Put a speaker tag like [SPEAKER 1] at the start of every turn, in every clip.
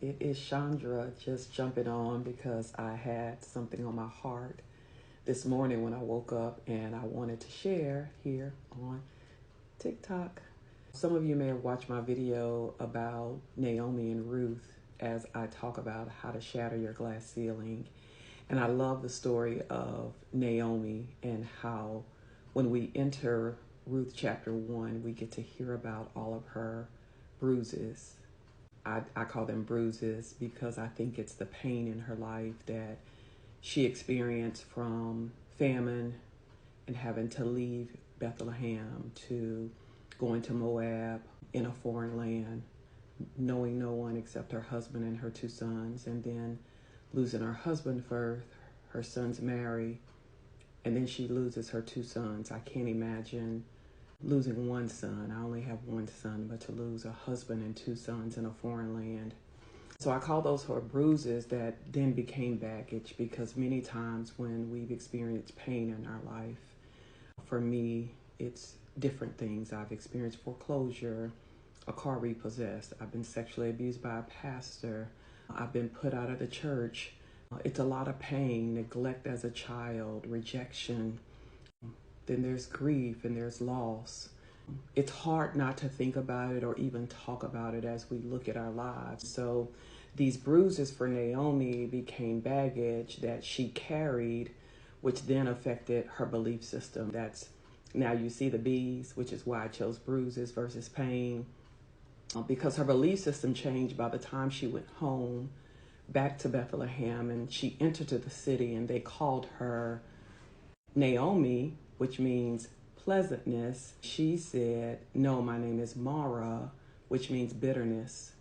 [SPEAKER 1] It is Chandra just jumping on because I had something on my heart this morning when I woke up and I wanted to share here on TikTok. Some of you may have watched my video about Naomi and Ruth as I talk about how to shatter your glass ceiling. And I love the story of Naomi and how when we enter Ruth chapter 1, we get to hear about all of her bruises. I call them bruises because I think it's the pain in her life that she experienced from famine and having to leave Bethlehem to going to Moab in a foreign land, knowing no one except her husband and her two sons, and then losing her husband first, her sons marry, and then she loses her two sons. I can't imagine losing one son. I only have one son, but to lose a husband and two sons in a foreign land. So I call those her bruises that then became baggage, because many times when we've experienced pain in our life, for me, it's different things. I've experienced foreclosure, a car repossessed. I've been sexually abused by a pastor. I've been put out of the church. It's a lot of pain, neglect as a child, rejection. Then there's grief and there's loss. It's hard not to think about it or even talk about it as we look at our lives. So these bruises for Naomi became baggage that she carried, which then affected her belief system. That's now you see the B's, which is why I chose bruises versus pain, because her belief system changed by the time she went home back to Bethlehem and she entered to the city, and they called her Naomi, which means pleasantness. She said, no, my name is Mara, which means bitterness.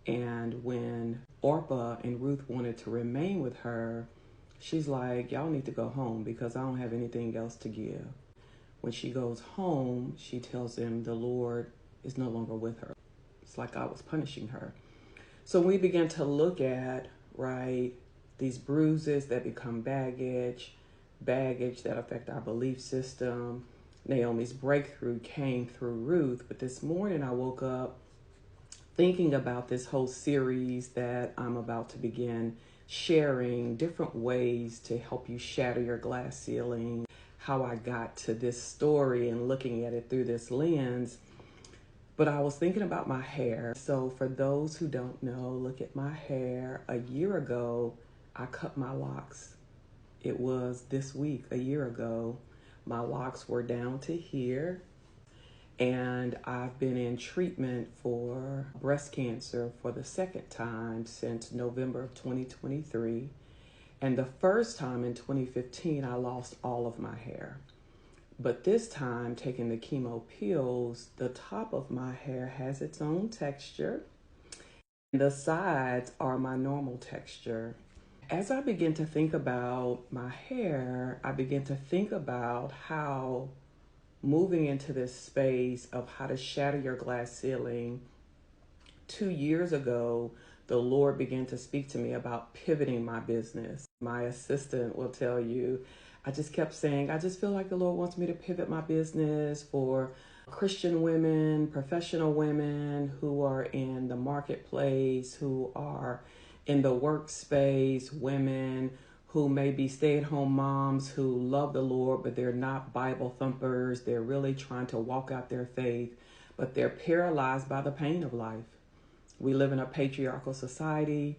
[SPEAKER 1] And when Orpah and Ruth wanted to remain with her, she's like, y'all need to go home because I don't have anything else to give. When she goes home, she tells them the Lord is no longer with her. It's like God was punishing her. So we began to look at, these bruises that become baggage that affect our belief system. Naomi's breakthrough came through Ruth, but this morning I woke up thinking about this whole series that I'm about to begin, sharing different ways to help you shatter your glass ceiling, how I got to this story and looking at it through this lens. But I was thinking about my hair. So for those who don't know, look at my hair. A year ago, I cut my locks. It was this week, a year ago. My locks were down to here. And I've been in treatment for breast cancer for the second time since November of 2023. And the first time in 2015, I lost all of my hair. But this time, taking the chemo pills, the top of my hair has its own texture. The sides are my normal texture. As I begin to think about my hair, I begin to think about how moving into this space of how to shatter your glass ceiling, 2 years ago, the Lord began to speak to me about pivoting my business. My assistant will tell you, I just kept saying, I just feel like the Lord wants me to pivot my business for Christian women, professional women who are in the marketplace, who are in the workspace, women who may be stay-at-home moms who love the Lord, but they're not Bible thumpers. They're really trying to walk out their faith, but they're paralyzed by the pain of life. We live in a patriarchal society.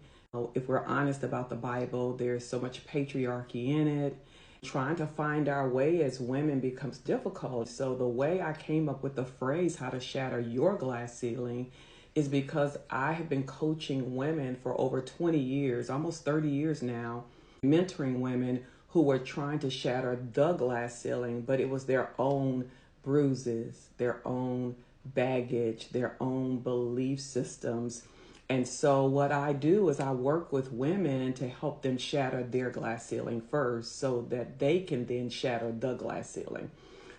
[SPEAKER 1] If we're honest about the Bible, there's so much patriarchy in it. Trying to find our way as women becomes difficult. So the way I came up with the phrase, how to shatter your glass ceiling, is because I have been coaching women for over 20 years, almost 30 years now, mentoring women who were trying to shatter the glass ceiling, but it was their own bruises, their own baggage, their own belief systems. And so what I do is I work with women to help them shatter their glass ceiling first so that they can then shatter the glass ceiling.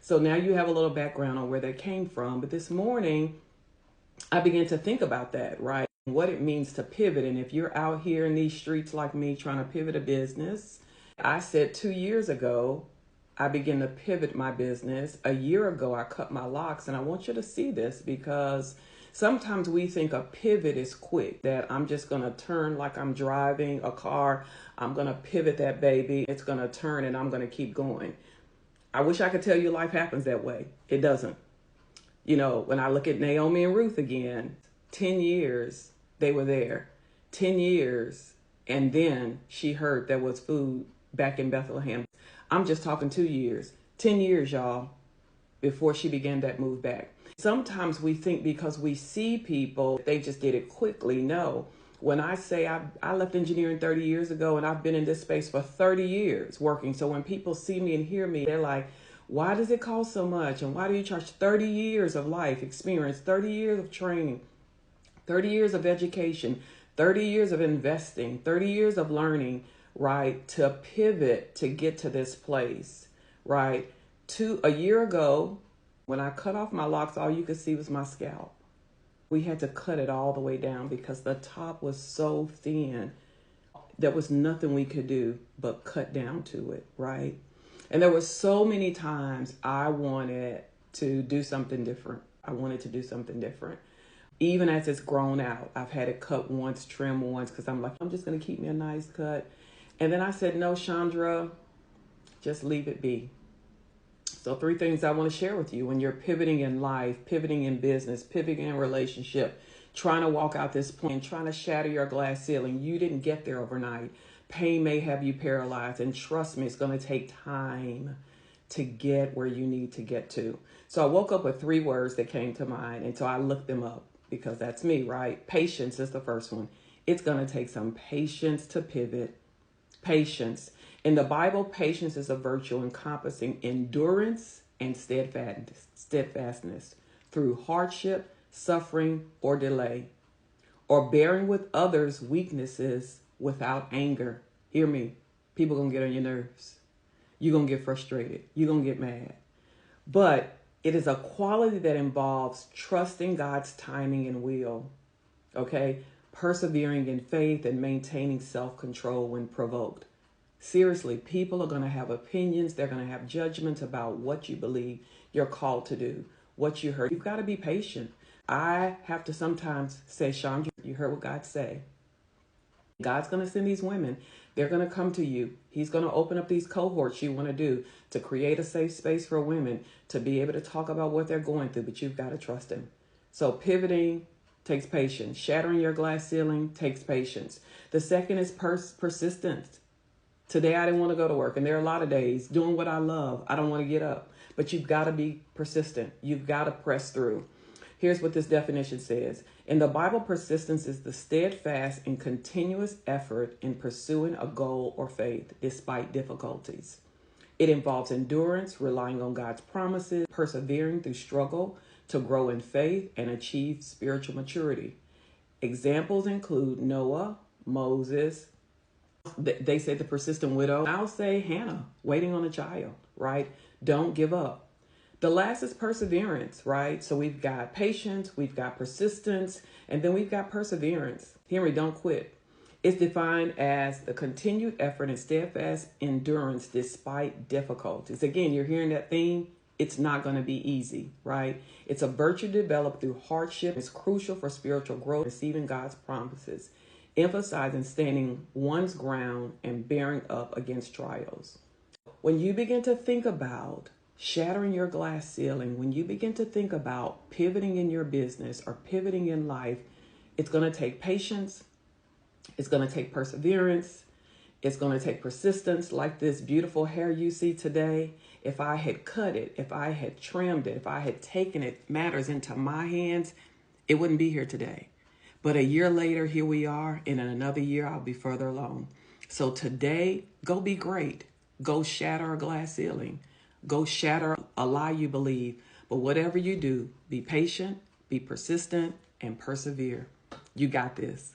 [SPEAKER 1] So now you have a little background on where that came from. But this morning, I began to think about that, what it means to pivot. And if you're out here in these streets like me trying to pivot a business, I said 2 years ago, I began to pivot my business. A year ago, I cut my locks. And I want you to see this because Sometimes we think a pivot is quick, that I'm just going to turn like I'm driving a car. I'm going to pivot that baby. It's going to turn and I'm going to keep going. I wish I could tell you life happens that way. It doesn't. You know, when I look at Naomi and Ruth again, 10 years they were there. 10 years. And then she heard there was food back in Bethlehem. I'm just talking 2 years. 10 years, y'all, before she began that move back. Sometimes we think because we see people, they just did it quickly. No. When I say I left engineering 30 years ago and I've been in this space for 30 years working. So when people see me and hear me, they're like, why does it cost so much? And why do you charge 30 years of life experience, 30 years of training, 30 years of education, 30 years of investing, 30 years of learning, right? To pivot to get to this place, right? A year ago, when I cut off my locks, all you could see was my scalp. We had to cut it all the way down because the top was so thin. There was nothing we could do but cut down to it, right? And there were so many times I wanted to do something different. I wanted to do something different. Even as it's grown out, I've had it cut once, trim once, because I'm like, I'm just going to keep me a nice cut. And then I said, no, Chandra, just leave it be. So 3 things I want to share with you when you're pivoting in life, pivoting in business, pivoting in relationship, trying to walk out this plan, trying to shatter your glass ceiling. You didn't get there overnight. Pain may have you paralyzed, and trust me, it's going to take time to get where you need to get to. So I woke up with 3 words that came to mind, and so I looked them up because that's me, right? Patience is the first one. It's going to take some patience to pivot. Patience. In the Bible, patience is a virtue encompassing endurance and steadfastness through hardship, suffering, or delay, or bearing with others' weaknesses without anger. Hear me. People going to get on your nerves. You're going to get frustrated. You're going to get mad. But it is a quality that involves trusting God's timing and will. Okay? Persevering in faith and maintaining self-control when provoked. Seriously, people are going to have opinions. They're going to have judgments about what you believe you're called to do, what you heard. You've got to be patient. I have to sometimes say, Chandra, you heard what God say. God's going to send these women. They're going to come to you. He's going to open up these cohorts you want to do to create a safe space for women to be able to talk about what they're going through, but you've got to trust him. So pivoting takes patience. Shattering your glass ceiling takes patience. The second is persistence. Today, I didn't want to go to work, and there are a lot of days doing what I love. I don't want to get up, but you've got to be persistent. You've got to press through. Here's what this definition says. In the Bible, persistence is the steadfast and continuous effort in pursuing a goal or faith despite difficulties. It involves endurance, relying on God's promises, persevering through struggle to grow in faith and achieve spiritual maturity. Examples include Noah, Moses. They say the persistent widow. I'll say Hannah, waiting on a child, right? Don't give up. The last is perseverance, right? So we've got patience, we've got persistence, and then we've got perseverance. Hear me, don't quit. It's defined as the continued effort and steadfast endurance despite difficulties. Again, you're hearing that theme. It's not going to be easy, right? It's a virtue developed through hardship. It's crucial for spiritual growth, receiving God's promises, emphasizing standing one's ground and bearing up against trials. When you begin to think about shattering your glass ceiling, when you begin to think about pivoting in your business or pivoting in life, it's going to take patience. It's going to take perseverance. It's going to take persistence, like this beautiful hair you see today. If I had cut it, if I had trimmed it, if I had taken it matters into my hands, it wouldn't be here today. But a year later, here we are, and in another year, I'll be further along. So today, go be great. Go shatter a glass ceiling. Go shatter a lie you believe. But whatever you do, be patient, be persistent, and persevere. You got this.